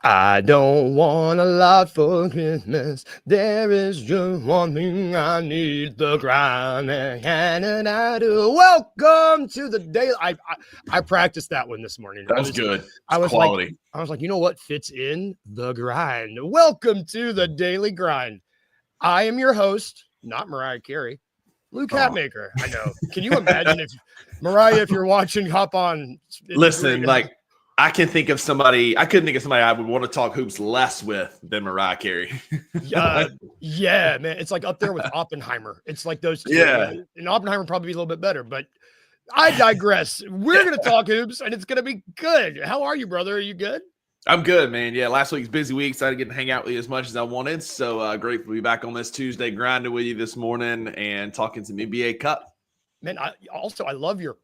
I don't want a lot for Christmas. There is just one thing I need, the grind. And I do. Welcome to the day. I practiced that one this morning. That was good. I was quality. like, you know what fits in? The grind. Welcome to the daily grind. I am your host, not Mariah Carey, Luke Hatmaker. I know. Can you imagine if Mariah, if you're watching, hop on? Listen, I couldn't think of somebody I would want to talk hoops less with than Mariah Carey. Yeah, man. It's like up there with Oppenheimer. It's like those two. Yeah. And Oppenheimer would probably be a little bit better, but I digress. We're going to talk hoops, and it's going to be good. How are you, brother? Are you good? I'm good, man. Yeah, last week's busy week, so I didn't get to hang out with you as much as I wanted. So grateful to be back on this Tuesday, grinding with you this morning and talking some NBA Cup. Man, I love your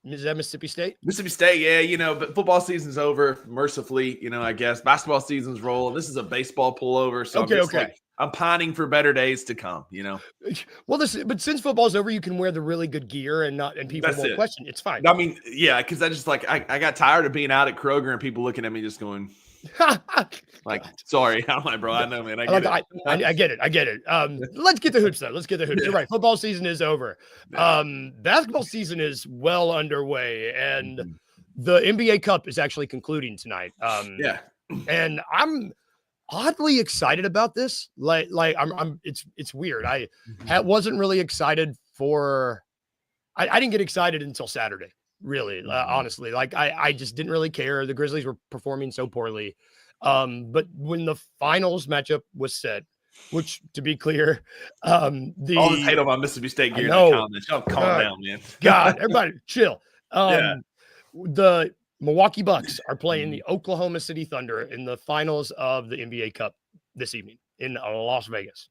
Mississippi State. Mississippi State, yeah, but football season's over, mercifully, I guess. Basketball season's rolling. This is a baseball pullover, so okay. I'm pining for better days to come, Well, but since football's over, you can wear the really good gear and people won't question. It's fine. I mean, yeah, because I just I got tired of being out at Kroger and people looking at me just going, sorry, I'm like, bro, I know, man, I get it. Let's get the hoops though. Let's get the hoops. Yeah. You're right. Football season is over. Basketball season is well underway, and the NBA Cup is actually concluding tonight. And I'm oddly excited about this. It's weird. I wasn't really excited for. I didn't get excited until Saturday. Really, honestly, I just didn't really care. The Grizzlies were performing so poorly. But when the finals matchup was set, which to be clear, all this hate on my Mississippi State gear in the comments. Calm down, man. God, everybody chill. The Milwaukee Bucks are playing the Oklahoma City Thunder in the finals of the NBA Cup this evening in Las Vegas.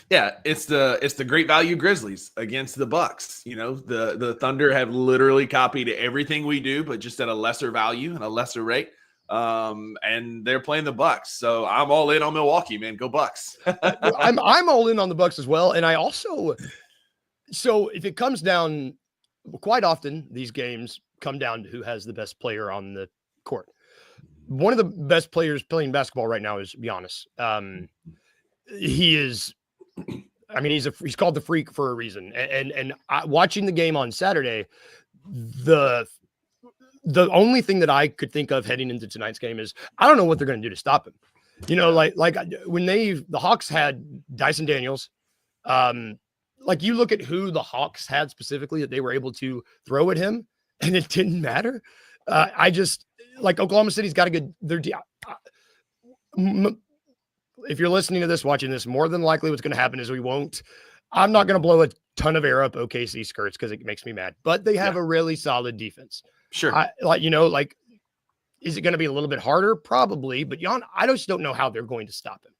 Yeah, it's the great value Grizzlies against the Bucks. The Thunder have literally copied everything we do, but just at a lesser value and a lesser rate. And they're playing the Bucks, so I'm all in on Milwaukee, man. Go Bucks! I'm all in on the Bucks as well, and I also. So if it comes down, quite often these games come down to who has the best player on the court. One of the best players playing basketball right now is Giannis. He is. I mean, he's called the Freak for a reason. And watching the game on Saturday, the only thing that I could think of heading into tonight's game is I don't know what they're going to do to stop him. Like when the Hawks had Dyson Daniels, you look at who the Hawks had specifically that they were able to throw at him, and it didn't matter. I just Oklahoma City's got a good. If you're listening to this, watching this, more than likely what's going to happen is I'm not going to blow a ton of air up OKC skirts because it makes me mad, but they have a really solid defense. Sure. Is it going to be a little bit harder? Probably, but I just don't know how they're going to stop him.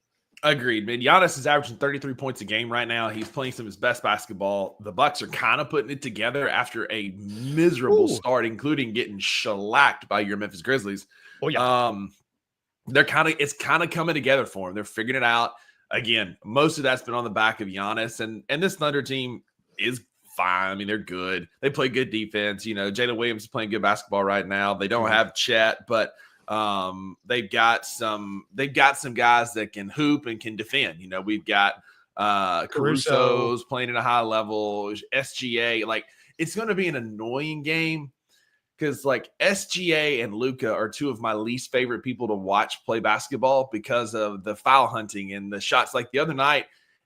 Agreed, man. Giannis is averaging 33 points a game right now. He's playing some of his best basketball. The Bucks are kind of putting it together after a miserable start, including getting shellacked by your Memphis Grizzlies. Oh yeah. It's kind of coming together for them. They're figuring it out. Again, most of that's been on the back of Giannis, and this Thunder team is fine. I mean, they're good. They play good defense. Jalen Williams is playing good basketball right now. They don't have Chet, but they've got some guys that can hoop and can defend. We've got Caruso's playing at a high level, SGA. It's going to be an annoying game. Because SGA and Luka are two of my least favorite people to watch play basketball because of the foul hunting and the shots. Like the other night,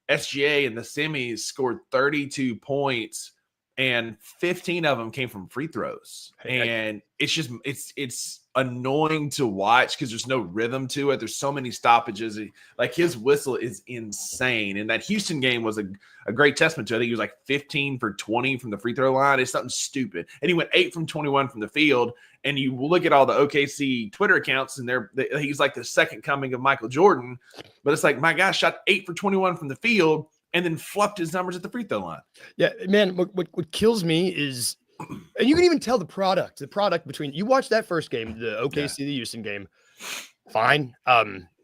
SGA in the semis scored 32 points and 15 of them came from free throws. And it's annoying to watch because there's no rhythm to it. There's so many stoppages. His whistle is insane. And that Houston game was a great testament to it. I think he was 15 for 20 from the free throw line. It's something stupid. And he went 8 from 21 from the field. And you look at all the OKC Twitter accounts, and he's like the second coming of Michael Jordan. But it's my guy shot 8 for 21 from the field and then fluffed his numbers at the free throw line. Yeah, man, what kills me is, and you can even tell the product between, you watch that first game, the OKC, the Houston game, fine,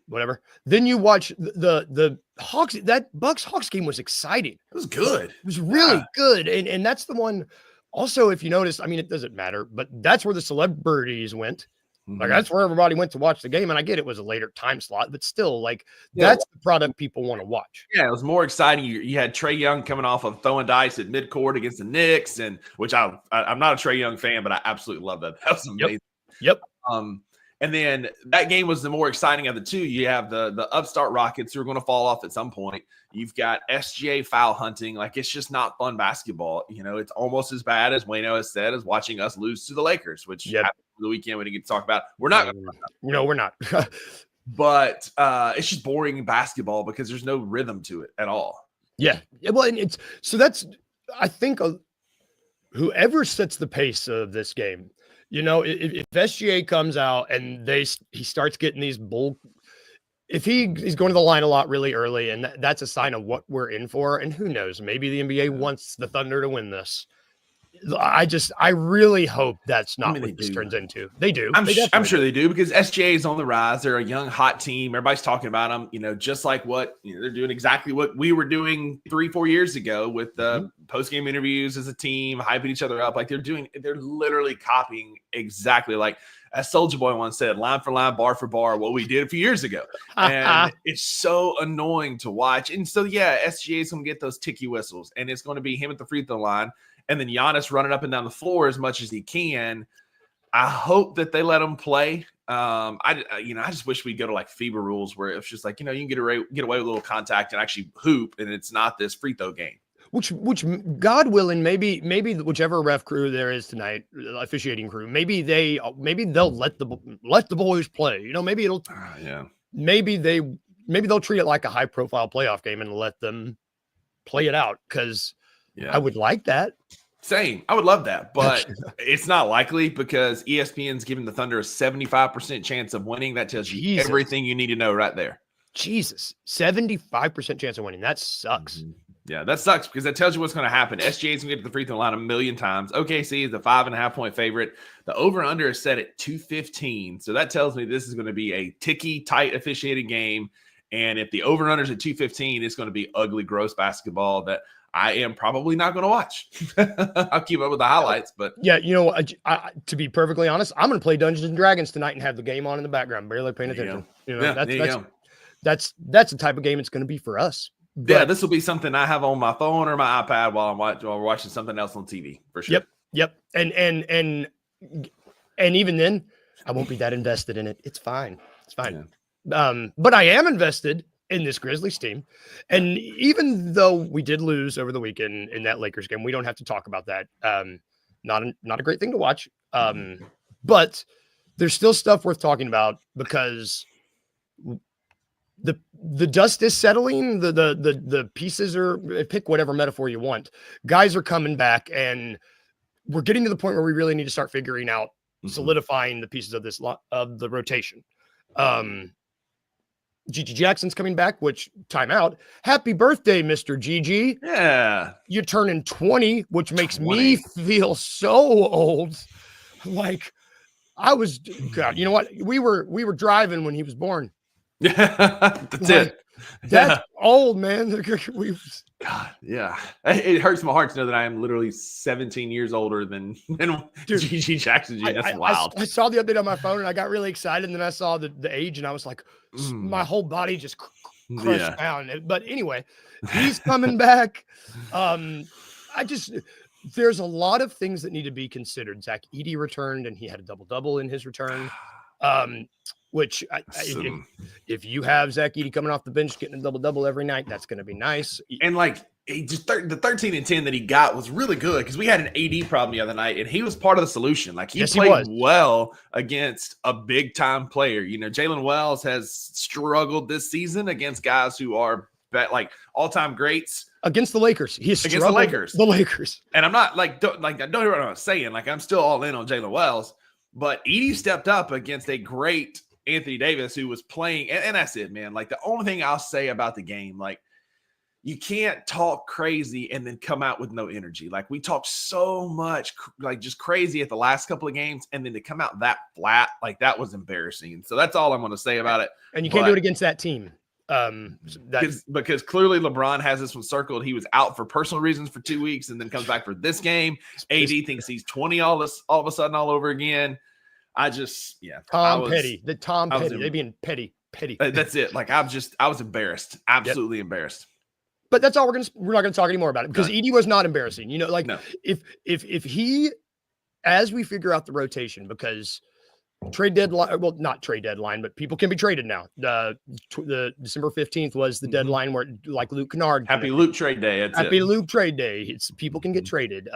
whatever. Then you watch the Hawks, that Bucks-Hawks game was exciting. It was good. It was really good. And that's the one, also, if you notice, I mean, it doesn't matter, but that's where the celebrities went. Like that's where everybody went to watch the game. And I get it was a later time slot, but still, like that's the product people want to watch. Yeah, it was more exciting. You had Trae Young coming off of throwing dice at midcourt against the Knicks, and which I'm not a Trae Young fan, but I absolutely love that. That was amazing. Yep. And then that game was the more exciting of the two. You have the upstart Rockets who are going to fall off at some point. You've got SGA foul hunting. Like, it's just not fun basketball. You know, it's almost as bad as Wayno has said as watching us lose to the Lakers, which happened the weekend we didn't get to talk about. We're not. No, we're not. But it's just boring basketball because there's no rhythm to it at all. Yeah. Well, and it's so that's, I think, whoever sets the pace of this game, you know, if SGA comes out and he starts getting these if he's going to the line a lot really early, and that's a sign of what we're in for. And who knows, maybe the NBA wants the Thunder to win this. I really hope that's not what this turns into. They do. I'm sure they do, because SGA is on the rise. They're a young, hot team. Everybody's talking about them, you know, just like what, you know, they're doing exactly what we were doing 3-4 years ago with the post-game interviews as a team, hyping each other up. Like they're literally copying exactly like, as Soulja Boy once said, line for line, bar for bar, what we did a few years ago. And it's so annoying to watch. And so, yeah, SGA is going to get those ticky whistles, and it's going to be him at the free throw line. And then Giannis running up and down the floor as much as he can. I hope that they let him play. I just wish we'd go to like FIBA rules where it's just like, you know, you can get away with a little contact and actually hoop, and it's not this free throw game. Which God willing, maybe whichever ref crew there is tonight, officiating crew, maybe they'll let the boys play. You know, maybe it'll maybe they'll treat it like a high profile playoff game and let them play it out, because I would like that. Same. I would love that, but it's not likely because ESPN's giving the Thunder a 75% chance of winning. That tells you everything you need to know right there. Jesus, 75% chance of winning. That sucks. Yeah, that sucks because that tells you what's going to happen. SGA's going to get to the free throw line a million times. OKC is the 5.5-point favorite. The over-under is set at 215. So that tells me this is going to be a ticky, tight, officiated game. And if the over-under is at 215, it's going to be ugly, gross basketball that I am probably not going to watch. I'll keep up with the highlights, but yeah, you know, to be perfectly honest, I'm going to play Dungeons and Dragons tonight and have the game on in the background, barely paying attention. You know, that's the type of game it's going to be for us. But, this will be something I have on my phone or my iPad while we're watching something else on TV for sure. Yep. And even then, I won't be that invested in it. It's fine. Yeah. But I am invested in this Grizzlies team. And even though we did lose over the weekend in that Lakers game, we don't have to talk about that. Not a great thing to watch. But there's still stuff worth talking about because the dust is settling. The pieces are, pick whatever metaphor you want. Guys are coming back, and we're getting to the point where we really need to start figuring out solidifying the pieces of of the rotation. Gigi Jackson's coming back, which timeout. Happy birthday, Mr. Gigi. Yeah. You're turning 20, which makes me feel so old. Like God, you know what? We were driving when he was born. That's it. That's old, man. God, yeah. It hurts my heart to know that I am literally 17 years older than Gigi Jackson. That's wild. I saw the update on my phone and I got really excited. And then I saw the age and I was like, my whole body just crushed down. But anyway, he's coming back. There's a lot of things that need to be considered. Zach Edey returned and he had a double-double in his return. Which if you have Zach Edey coming off the bench, getting a double-double every night, that's going to be nice. And like the 13 and 10 that he got was really good because we had an AD problem the other night and he was part of the solution. Like he played well against a big time player. You know, Jalen Wells has struggled this season against guys who are like all-time greats. Against the Lakers. He's against the Lakers. The Lakers. And I'm not don't hear what I'm saying. Like I'm still all in on Jalen Wells, but Edey stepped up against a great Anthony Davis who was playing, and that's it, man. Like the only thing I'll say about the game, like you can't talk crazy and then come out with no energy. Like we talked so much, like just crazy at the last couple of games, and then to come out that flat, like that was embarrassing. So that's all I'm going to say about it. And you can't do it against that team. Because clearly LeBron has this one circled. He was out for personal reasons for 2 weeks and then comes back for this game. AD thinks he's 20 all of a sudden all over again. I just, yeah. Tom Petty. They being petty. That's it. Like, I was embarrassed. Absolutely embarrassed. But that's all we're not gonna talk anymore about it because Edey was not embarrassing. You know, like if he, as we figure out the rotation, because trade deadline, well, not trade deadline, but people can be traded now. The December 15th was the deadline where, like, Luke Kennard. Happy Luke trade day. Luke trade day. It's people can get traded.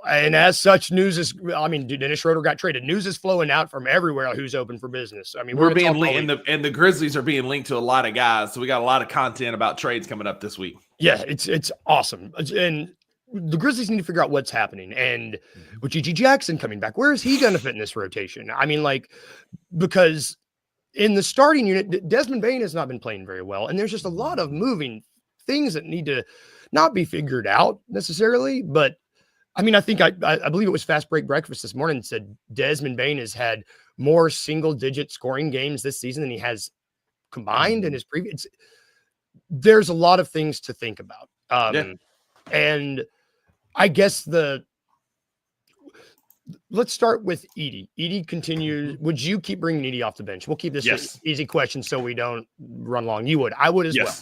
And as such, Dennis Schroeder got traded. News is flowing out from everywhere who's open for business. I mean, we're being linked, and the Grizzlies are being linked to a lot of guys. So we got a lot of content about trades coming up this week. Yeah, it's awesome. And the Grizzlies need to figure out what's happening. And with G.G. Jackson coming back, where is he going to fit in this rotation? I mean, like, because in the starting unit, Desmond Bane has not been playing very well. And there's just a lot of moving things that need to not be figured out necessarily, but I mean, I think I believe it was Fast Break Breakfast this morning said Desmond Bane has had more single-digit scoring games this season than he has combined in his previous. There's a lot of things to think about, and I guess let's start with Edey. Edey continues. Would you keep bringing Edey off the bench? We'll keep this an easy question so we don't run long. You would. I would as well.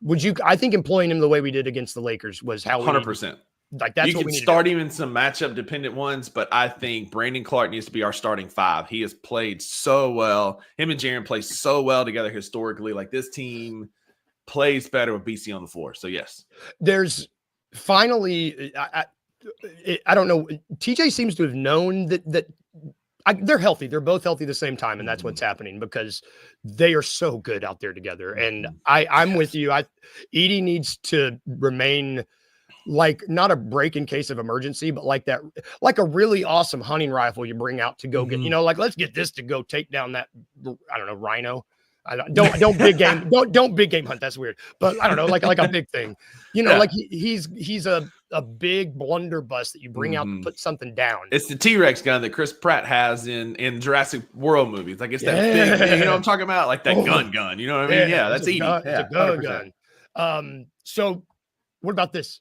Would you? I think employing him the way we did against the Lakers was how 100%. Like, that's you what can we start him in some matchup dependent ones, but I think Brandon Clark needs to be our starting five. He has played so well. Him and Jaren play so well together historically. Like, this team plays better with BC on the floor. So yes, there's finally. I don't know. TJ seems to have known that they're healthy. They're both healthy at the same time, and that's what's happening because they are so good out there together. And I'm with you. Edey needs to remain. Like, not a break in case of emergency, but like a really awesome hunting rifle you bring out to go get, like, let's get this to go take down that, I don't know, rhino. Don't big game, don't big game hunt. That's weird. But I don't know, like a big thing, like he's a big blunderbuss that you bring out to put something down. It's the T-Rex gun that Chris Pratt has in Jurassic World movies. Like, it's that big thing, you know what I'm talking about? Like that gun, you know what I mean? Yeah, that's Edey. It's a gun. So what about this?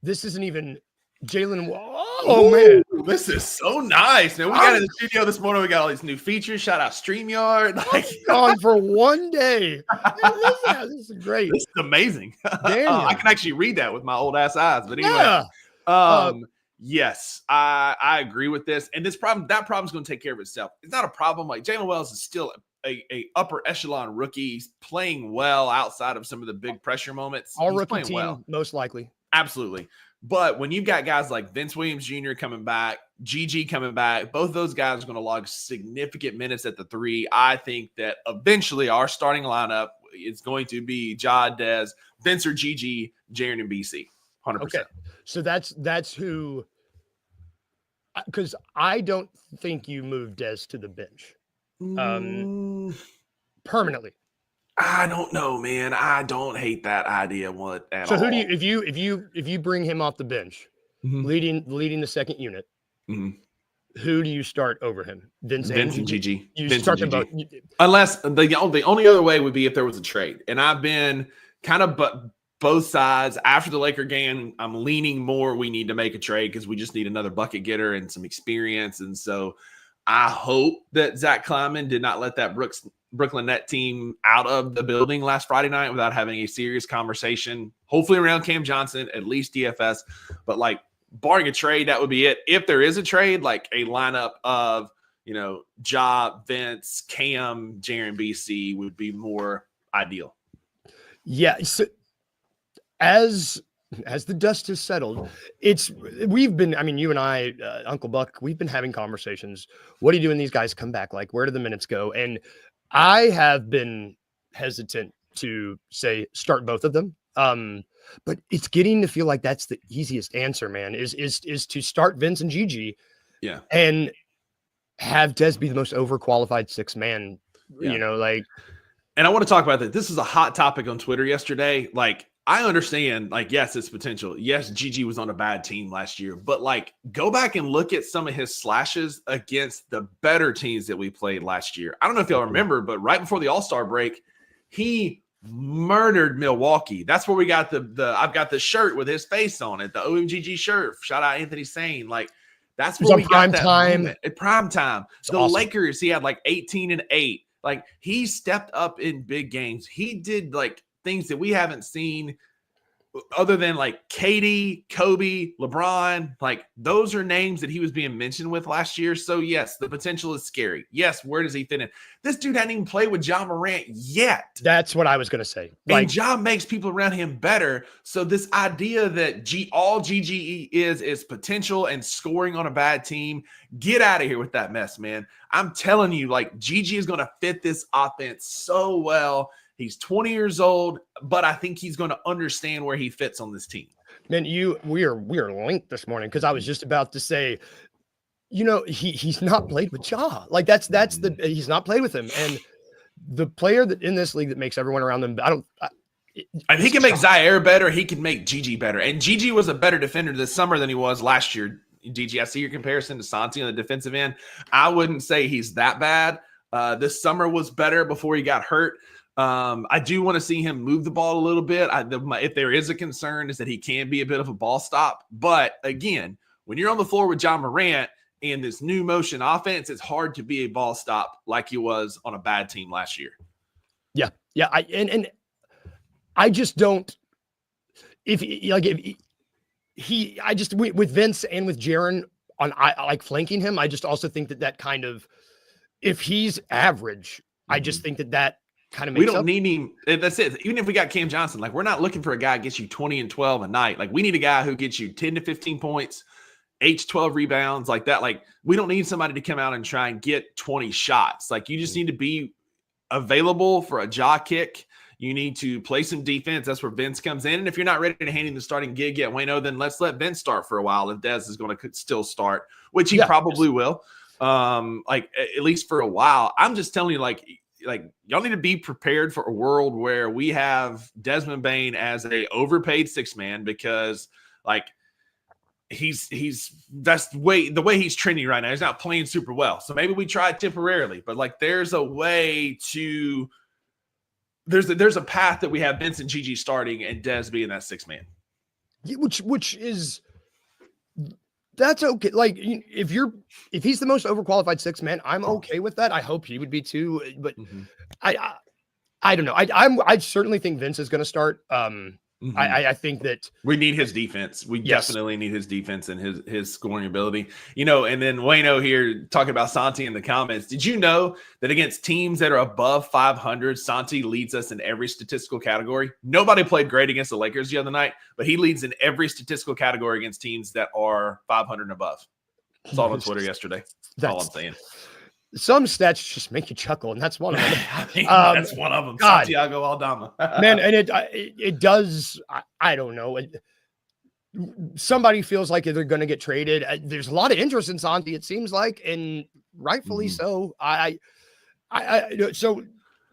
This isn't even Jalen. Oh, man. This is so nice. Man, we got in the studio this morning. We got all these new features. Shout out StreamYard. Like, gone for one day. This is great. This is amazing. I can actually read that with my old ass eyes. But anyway, yes, I agree with this. And that problem's going to take care of itself. It's not a problem. Like, Jalen Wells is still a upper echelon rookie. He's playing well outside of some of the big pressure moments. All rookie team, most likely. Absolutely. But when you've got guys like Vince Williams Jr. coming back, GG coming back, both those guys are going to log significant minutes at the three. I think that eventually our starting lineup is going to be Ja, Dez, Vince or GG, Jaren, and BC. 100%. Okay. So that's who, because I don't think you move Dez to the bench permanently. I don't know, man. I don't hate that idea at all. So who do you if you bring him off the bench, leading the second unit, who do you start over him? Vince and GG. You Vince start them both. Unless the only other way would be if there was a trade. And I've been kind of both sides. After the Laker game, I'm leaning more we need to make a trade because we just need another bucket getter and some experience. And so I hope that Zach Kleiman did not let that Brooklyn Net team out of the building last Friday night without having a serious conversation, hopefully around Cam Johnson, at least DFS. But, like, barring a trade, that would be it. If there is a trade, like a lineup of, Ja, Vince, Cam, Jaren, BC would be more ideal. Yeah. So as the dust has settled, we've been, you and I, Uncle Buck, we've been having conversations. What do you do when these guys come back? Like, where do the minutes go? And I have been hesitant to say start both of them. But it's getting to feel like that's the easiest answer, man, is to start Vince and GG. Yeah. And have Des be the most overqualified six man, And I want to talk about that. This is a hot topic on Twitter yesterday. Like, I understand, like, yes, it's potential. Yes, GG was on a bad team last year, but, like, go back and look at some of his slashes against the better teams that we played last year. I don't know if y'all remember, but right before the All-Star break, he murdered Milwaukee. That's where we got I've got the shirt with his face on it, the OMGG shirt. Shout out Anthony Sane. Like, That's It's where on we got prime that time. moment. At prime time. It's The awesome. Lakers, he had like 18 and 8. Like he stepped up in big games. He did like things that we haven't seen other than like Katie, Kobe, LeBron. Like those are names that he was being mentioned with last year. So yes, the potential is scary. Yes, where does he fit in? This dude hadn't even played with Ja Morant yet. That's what I was going to say. And Ja makes people around him better. So this idea that all GGE is potential and scoring on a bad team, get out of here with that mess, man. I'm telling you, like GG is going to fit this offense so well. He's 20 years old, but I think he's going to understand where he fits on this team. Man, we are linked this morning because I was just about to say, he's not played with Ja. Like he's not played with him, and the player that in this league that makes everyone around them, And he can make Zaire better. He can make Gigi better. And Gigi was a better defender this summer than he was last year. Gigi, I see your comparison to Santi on the defensive end. I wouldn't say he's that bad. This summer was better before he got hurt. I do want to see him move the ball a little bit. If there is a concern, is that he can be a bit of a ball stop. But again, when you're on the floor with Ja Morant and this new motion offense, it's hard to be a ball stop like he was on a bad team last year. Yeah. I just don't. With Vince and with Jaren I like flanking him. I just also think that kind of, if he's average, I just think that kind of makes we don't need him. That's it. Even if we got Cam Johnson, like we're not looking for a guy who gets you 20 and 12 a night. Like we need a guy who gets you 10 to 15 points, 8 to 12 rebounds like that. Like we don't need somebody to come out and try and get 20 shots. Like you just need to be available for a jaw kick. You need to play some defense. That's where Vince comes in. And if you're not ready to hand him the starting gig yet, Wayno, then let's let Vince start for a while if Dez is going to still start, which he probably will. Like at least for a while. I'm just telling you, like y'all need to be prepared for a world where we have Desmond Bane as a overpaid six man, because like that's the way he's trending right now. He's not playing super well. So maybe we try it temporarily, but like there's a way to there's a path that we have Vince and Gigi starting and Dez being that six man. Which is, that's okay. Like if he's the most overqualified six man, I'm okay with that. I hope he would be too, but I don't know. I certainly think Vince is going to start. I think that we need his defense. We definitely need his defense and his scoring ability. And then Wayno here talking about Santi in the comments. Did you know that against teams that are above 500, Santi leads us in every statistical category? Nobody played great against the Lakers the other night, but he leads in every statistical category against teams that are 500 and above. Saw it on Twitter yesterday. That's all I'm saying. Some stats just make you chuckle, and that's one of them. That's one of them. God. Santiago Aldama. Man, and it does. I don't know. Somebody feels like they're going to get traded. There's a lot of interest in Santi, it seems like, and rightfully so. So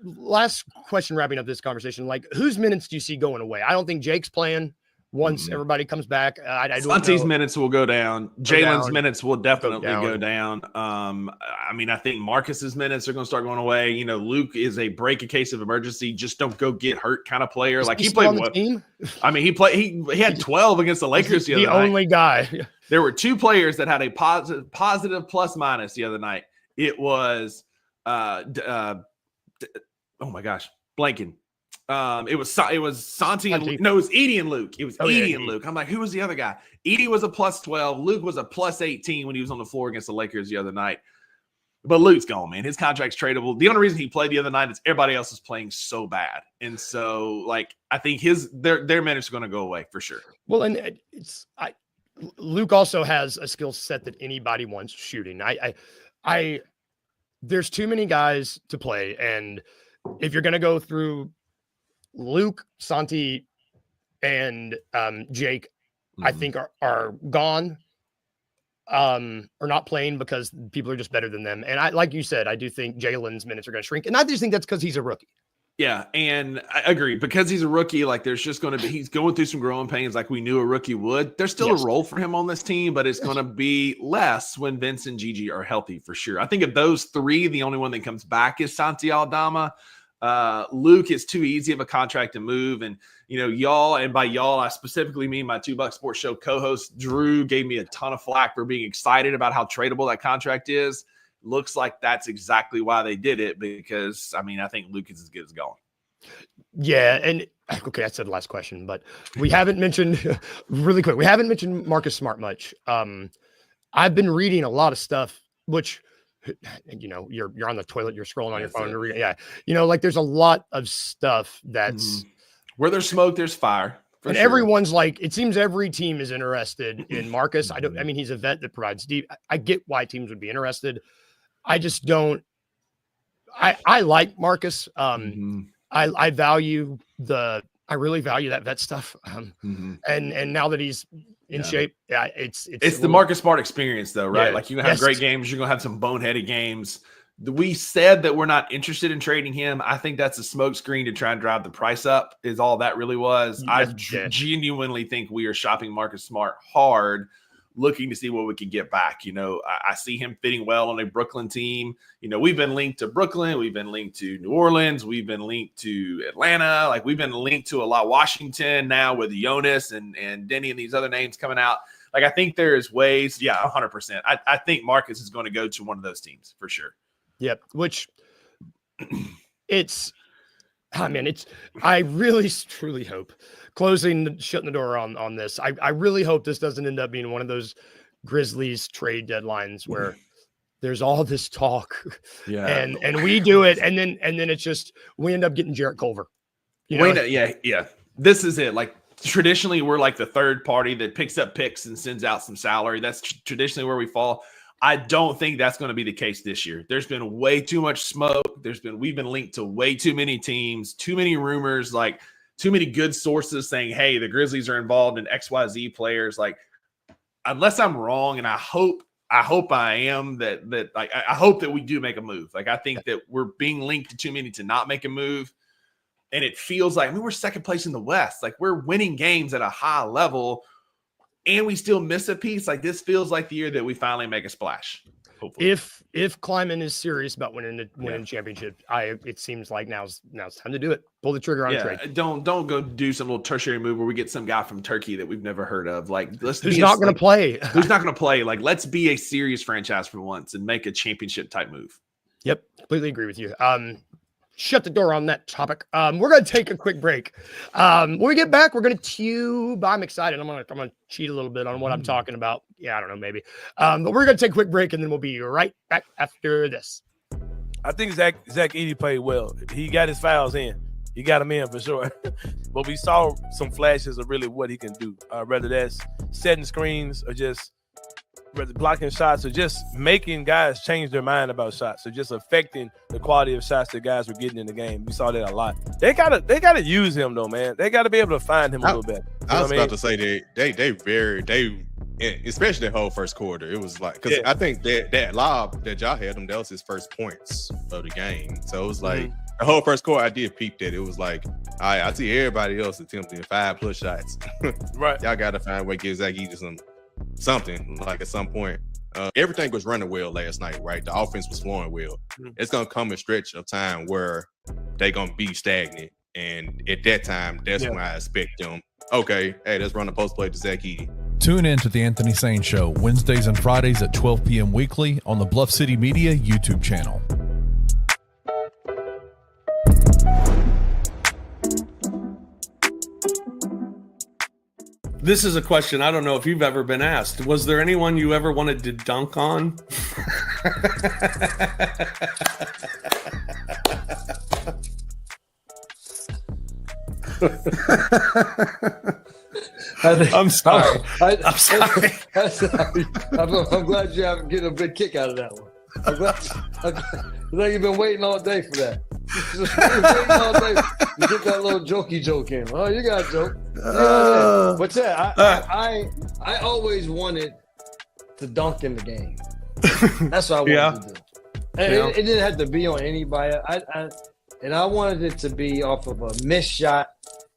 last question, wrapping up this conversation, like whose minutes do you see going away? I don't think Jake's playing. Once everybody comes back, Santi's minutes will go down. Jalen's minutes will definitely go down. I mean, I think Marcus's minutes are going to start going away. Luke is a break in case of emergency. Just don't go get hurt kind of player. Like he played on the team. I mean, he had 12 against the Lakers the other night. The only guy. There were two players that had a positive plus minus the other night. It was oh my gosh, blanking. It was Santi and Luke. No, it was Edie and Luke. It was Edie and Luke. I'm like, who was the other guy? Edie was a plus 12. Luke was a plus 18 when he was on the floor against the Lakers the other night. But Luke's gone, man. His contract's tradable. The only reason he played the other night is everybody else is playing so bad. And so, like, I think their minutes are going to go away for sure. Well, and Luke also has a skill set that anybody wants shooting. There's too many guys to play, and if you're going to go through Luke, Santi, and Jake, I think are gone, or not playing because people are just better than them. And like you said, I do think Jalen's minutes are going to shrink, and I just think that's because he's a rookie. Yeah, and I agree, because he's a rookie. Like there's just going to be, he's going through some growing pains, like we knew a rookie would. There's still a role for him on this team, but it's going to be less when Vince and Gigi are healthy for sure. I think of those three, the only one that comes back is Santi Aldama. Luke is too easy of a contract to move. And, y'all, and by y'all, I specifically mean my 2 Buck Sports Show co-host Drew gave me a ton of flack for being excited about how tradable that contract is. Looks like that's exactly why they did it, because, I think Luke is as good as going. Yeah, and okay, I said the last question, but we haven't mentioned really quick. We haven't mentioned Marcus Smart much. I've been reading a lot of stuff, which you're on the toilet, you're scrolling on your phone, reading. Yeah, there's a lot of stuff that's where there's smoke, there's fire, and sure. Everyone's like, it seems every team is interested in Marcus. He's a vet that provides deep. I get why teams would be interested. I just don't. I like Marcus. I really value that vet stuff. And now that he's in shape, it's the Marcus Smart experience though, right? Yeah, like you're gonna have great games, you're gonna have some boneheaded games. We said that we're not interested in trading him. I think that's a smokescreen to try and drive the price up, is all that really was. I genuinely think we are shopping Marcus Smart hard, looking to see what we can get back. I see him fitting well on a Brooklyn team. We've been linked to Brooklyn. We've been linked to New Orleans. We've been linked to Atlanta. Like, we've been linked to a lot. Washington now with Jonas and Denny and these other names coming out. Like, I think there's ways. Yeah, 100%. I think Marcus is going to go to one of those teams for sure. Yep. Which I really truly hope, shutting the door on this. I really hope this doesn't end up being one of those Grizzlies trade deadlines where there's all this talk, and we do it, and then it's just we end up getting Jarrett Culver. Yeah. This is it. Like, traditionally, we're like the third party that picks up picks and sends out some salary. That's traditionally where we fall. I don't think that's going to be the case this year. There's been way too much smoke. We've been linked to way too many teams, too many rumors, like too many good sources saying, hey, the Grizzlies are involved in XYZ players. Like, unless I'm wrong, and I hope I am, I hope that we do make a move. Like, I think that we're being linked to too many to not make a move. And it feels like, we're second place in the West. Like, we're winning games at a high level, and we still miss a piece. Like, this feels like the year that we finally make a splash. Hopefully. If Kleiman is serious about winning the championship, it seems like now's time to do it. Pull the trigger on a trade. Don't go do some little tertiary move where we get some guy from Turkey that we've never heard of. Like, who's not going to play? Who's not going to play? Like, let's be a serious franchise for once and make a championship type move. Yep, completely agree with you. Shut the door on that topic. We're going to take a quick break. When we get back, we're going to tube. I'm excited. I'm going to cheat a little bit on what I'm talking about. Yeah, I don't know, maybe. But we're going to take a quick break, and then we'll be right back after this. I think Zach Edey played well. He got his fouls in. He got them in for sure. But we saw some flashes of really what he can do. Whether that's setting screens or just whether blocking shots or just making guys change their mind about shots, or just affecting the quality of shots that guys were getting in the game. We saw that a lot. They gotta use him though, man. They gotta be able to find him a little bit. I was about to say they especially the whole first quarter. It was like, because I think that lob that y'all had him, that was his first points of the game. So it was like the whole first quarter, I did peep that. It was like, all right, I see everybody else attempting 5+ shots. Right. Y'all got to find a way to give Zach Edey something, like at some point. Everything was running well last night, right? The offense was flowing well. It's going to come a stretch of time where they're going to be stagnant. And at that time, that's when I expect them, okay, hey, let's run a post play to Zach Edey. Tune in to The Anthony Sane Show, Wednesdays and Fridays at 12 p.m. weekly on the Bluff City Media YouTube channel. This is a question I don't know if you've ever been asked. Was there anyone you ever wanted to dunk on? I'm sorry. I'm sorry. I'm glad you haven't getting a big kick out of that one. I think you've been waiting all day for that. Just waiting all day to get that little jokey joke in. Oh, you got a joke. But yeah, I always wanted to dunk in the game. That's what I wanted to do. And it didn't have to be on anybody. I wanted it to be off of a missed shot,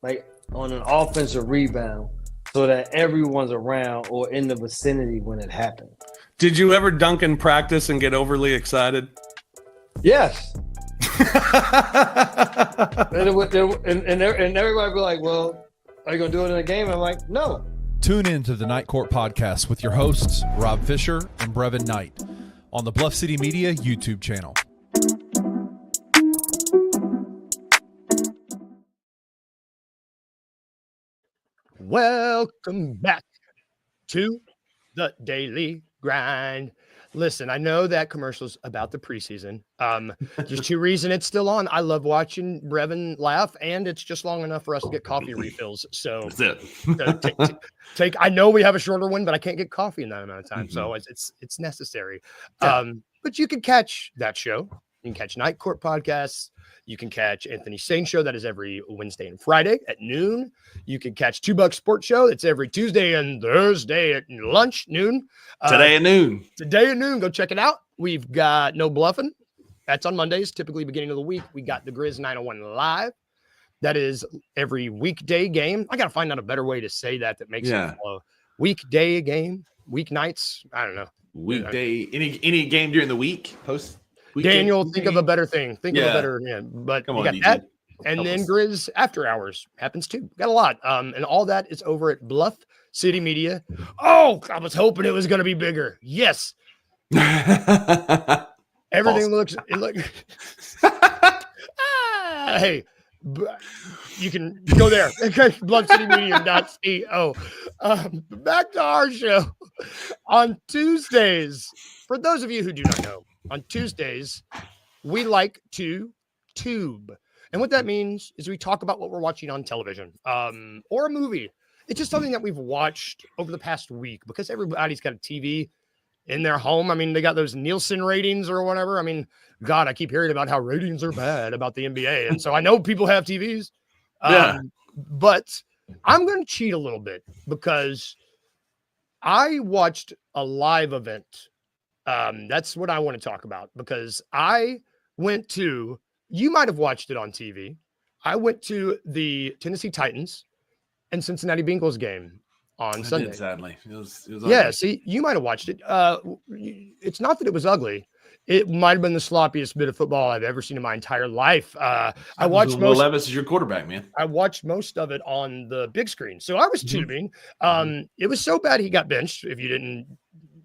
like on an offensive rebound, so that everyone's around or in the vicinity when it happened. Did you ever dunk in practice and get overly excited? Yes. and everybody be like, well, are you going to do it in a game? I'm like, no. Tune in to the Night Court Podcast with your hosts, Rob Fisher and Brevin Knight, on the Bluff City Media YouTube channel. Welcome back to the Daily Grind. Listen, I know that commercial's about the preseason. There's two reasons it's still on. I love watching Brevin laugh, and it's just long enough for us to get coffee refills. So That's it. take. I know we have a shorter one, but I can't get coffee in that amount of time, so it's necessary. Yeah. But you can catch that show. You can catch Night Court podcasts. You can catch Anthony Sane Show. That is every Wednesday and Friday at noon. You can catch $2 Sports Show. It's every Tuesday and Thursday at noon. Today at noon. Today at noon. Go check it out. We've got No Bluffing. That's on Mondays, typically beginning of the week. We got the Grizz 901 Live. That is every weekday game. I got to find out a better way to say that makes it flow. Weekday game, weeknights. I don't know. Weekday. Any game during the week? Post. Daniel, think of a better thing. Think of a better, but Come you on, got DJ. that. And Help then us. Grizz After Hours happens too. Got a lot. And all that is over at Bluff City Media. Oh, I was hoping it was going to be bigger. Yes. Everything looks. Hey, you can go there. BluffCityMedia.co. Back to our show on Tuesdays. For those of you who do not know, on Tuesdays, we like to tube. And what that means is we talk about what we're watching on television or a movie. It's just something that we've watched over the past week because everybody's got a TV in their home. I mean, they got those Nielsen ratings or whatever. I mean, God, I keep hearing about how ratings are bad about the NBA. And so I know people have TVs. But I'm going to cheat a little bit because I watched a live event. That's what I want to talk about because I went to, you might have watched it on TV. I went to the Tennessee Titans and Cincinnati Bengals game on Sunday. Sadly, it was Yeah, ugly. see, you might have watched it. It's not that it was ugly. It might have been the sloppiest bit of football I've ever seen in my entire life. I watched Will Levis is your quarterback, man. I watched most of it on the big screen. So I was tubing. Mm-hmm. It was so bad he got benched. If you didn't,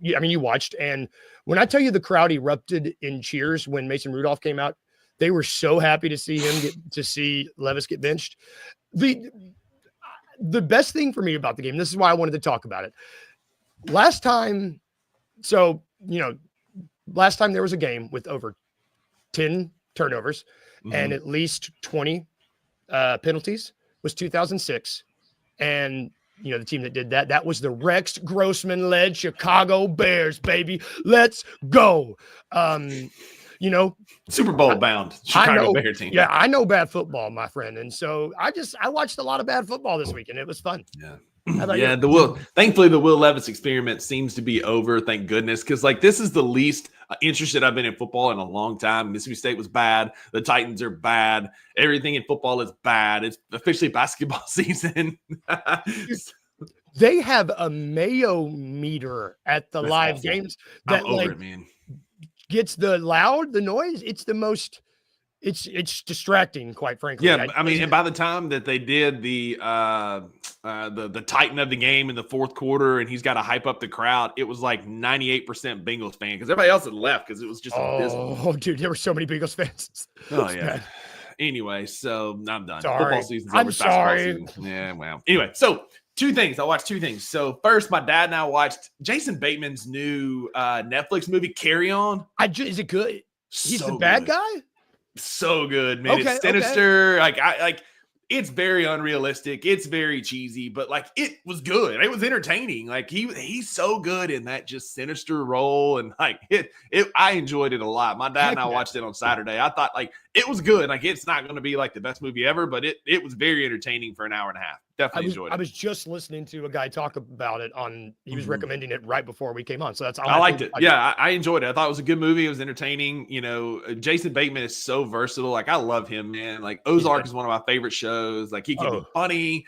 you watched. And when I tell you the crowd erupted in cheers when Mason Rudolph came out, they were so happy to see him see Levis get benched. The best thing for me about the game, this is why I wanted to talk about it. Last time there was a game with over 10 turnovers and at least 20 penalties was 2006. And, the team that did that was the Rex Grossman-led Chicago Bears, baby. Let's go. Super Bowl bound Chicago Bear team. Yeah, I know bad football, my friend. And so I watched a lot of bad football this week, and it was fun. Yeah. How about Yeah, you? thankfully the Will Levis experiment seems to be over, thank goodness, because this is the least interested I've been in football in a long time. Mississippi State was bad. The Titans are bad. Everything in football is bad. It's officially basketball season. They have a Mayo meter at the That's live awful. games I'm that over it, man. gets the noise. It's the most. It's distracting, quite frankly. Yeah, I mean, and by the time that they did the Titan of the game in the fourth quarter, and he's got to hype up the crowd, it was like 98% Bengals fan because everybody else had left because it was just abysmal. Oh, dude, there were so many Bengals fans. Oh yeah. Anyway, so I'm done. Sorry. Football season's I'm over. Basketball sorry. season. Yeah, wow. Anyway, so two things. I watched two things. So first, my dad and I watched Jason Bateman's new Netflix movie, Carry On. Is it good? He's So the bad good. guy? So good, man. Okay, It's sinister. Like it's very unrealistic. It's very cheesy, but it was good. It was entertaining. Like he's so good in that just sinister role, and I enjoyed it a lot. My dad and I watched it on Saturday. I thought it was good. It's not going to be the best movie ever, but it was very entertaining for an hour and a half. Definitely enjoyed it. I was just listening to a guy talk about it he was recommending it right before we came on. So I liked it. Yeah, I enjoyed it. I thought it was a good movie. It was entertaining. Jason Bateman is so versatile. I love him, man. Ozark is one of my favorite shows. He can be funny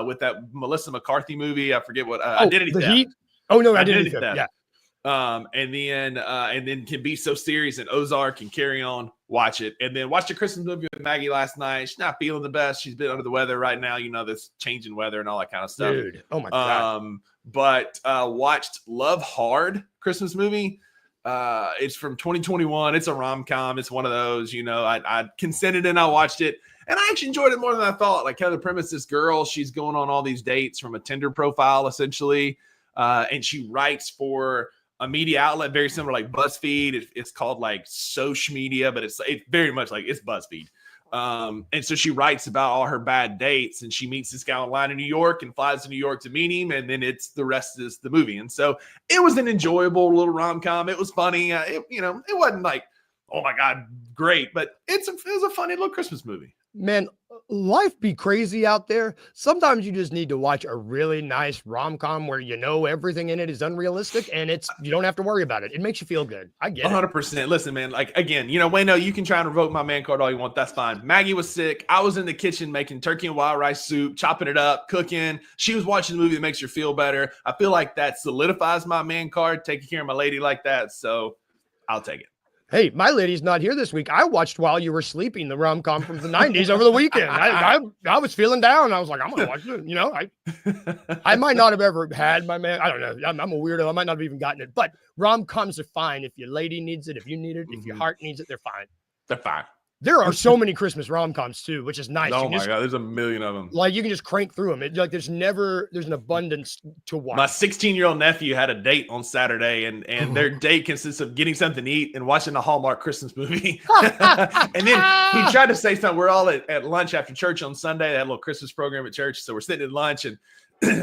with that Melissa McCarthy movie. I forget what Identity the Theft. Heat? Oh no, Identity Theft. Theft. Yeah. And then can be so serious in Ozark and Carry On. watch it. And then watched a Christmas movie with Maggie last night. She's not feeling the best. She's been under the weather right now. You know, this changing weather and all that kind of stuff. Dude, oh my God. But watched Love Hard Christmas movie. It's from 2021. It's a rom-com. It's one of those, you know, I consented and I watched it. And I actually enjoyed it more than I thought. Like, kind of the premise, this girl, she's going on all these dates from a Tinder profile, essentially. And she writes for a media outlet very similar, like BuzzFeed. It's called like Social Media, but it's very much like it's BuzzFeed. And so she writes about all her bad dates, and she meets this guy online in New York and flies to New York to meet him. And then the rest is the movie. And so it was an enjoyable little rom-com. It was funny. It wasn't like, oh my God, great, but it was a funny little Christmas movie. Man, life be crazy out there. Sometimes you just need to watch a really nice rom-com where you know everything in it is unrealistic and you don't have to worry about it. It makes you feel good. I get it. 100%. Listen, man, like, again, you know, Wayno, you can try and revoke my man card all you want. That's fine. Maggie was sick. I was in the kitchen making turkey and wild rice soup, chopping it up, cooking. She was watching the movie that makes her feel better. I feel like that solidifies my man card, taking care of my lady like that. So I'll take it. Hey, my lady's not here this week. I watched While You Were Sleeping, the rom-com from the 90s over the weekend. I was feeling down. I was like, I'm going to watch it. You know, I might not have ever had my man. I don't know. I'm a weirdo. I might not have even gotten it. But rom-coms are fine. If your lady needs it, if you need it, if your heart needs it, they're fine. They're fine. There are so many Christmas rom-coms too, which is nice. Oh my God, there's a million of them. Like, you can just crank through them. There's an abundance to watch. My 16-year-old nephew had a date on Saturday, and their date consists of getting something to eat and watching a Hallmark Christmas movie. And then he tried to say something. We're all at lunch after church on Sunday. They had a little Christmas program at church, so we're sitting at lunch, and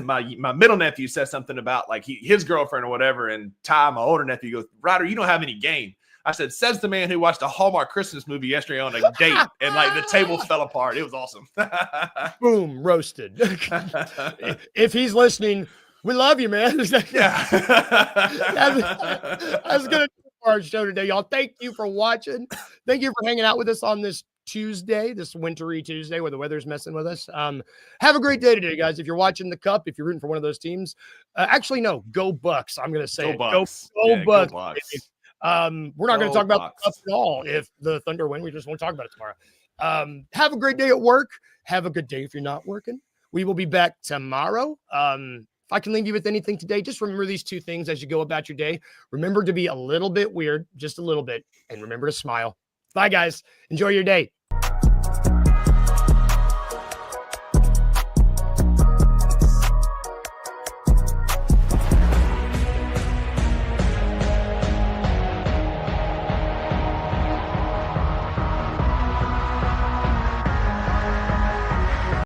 my middle nephew says something about like his girlfriend or whatever, and Ty, my older nephew, goes, "Ryder, you don't have any game." I said, says the man who watched a Hallmark Christmas movie yesterday on a date, and like the table fell apart. It was awesome. Boom, roasted. If he's listening, we love you, man. Yeah. That's going to do for our show today, y'all. Thank you for watching. Thank you for hanging out with us on this Tuesday, this wintry Tuesday where the weather's messing with us. Have a great day today, guys. If you're watching the Cup, if you're rooting for one of those teams, actually, no, go Bucks. I'm going to say go Bucks. Go Bucks. Go Bucks. We're not going to talk about the Cup at all. If the Thunder win, we just won't talk about it tomorrow. Have a great day at work. Have a good day if you're not working. We will be back tomorrow. If I can leave you with anything today, just remember these two things as you go about your day. Remember to be a little bit weird, just a little bit, and remember to smile. Bye, guys. Enjoy your day.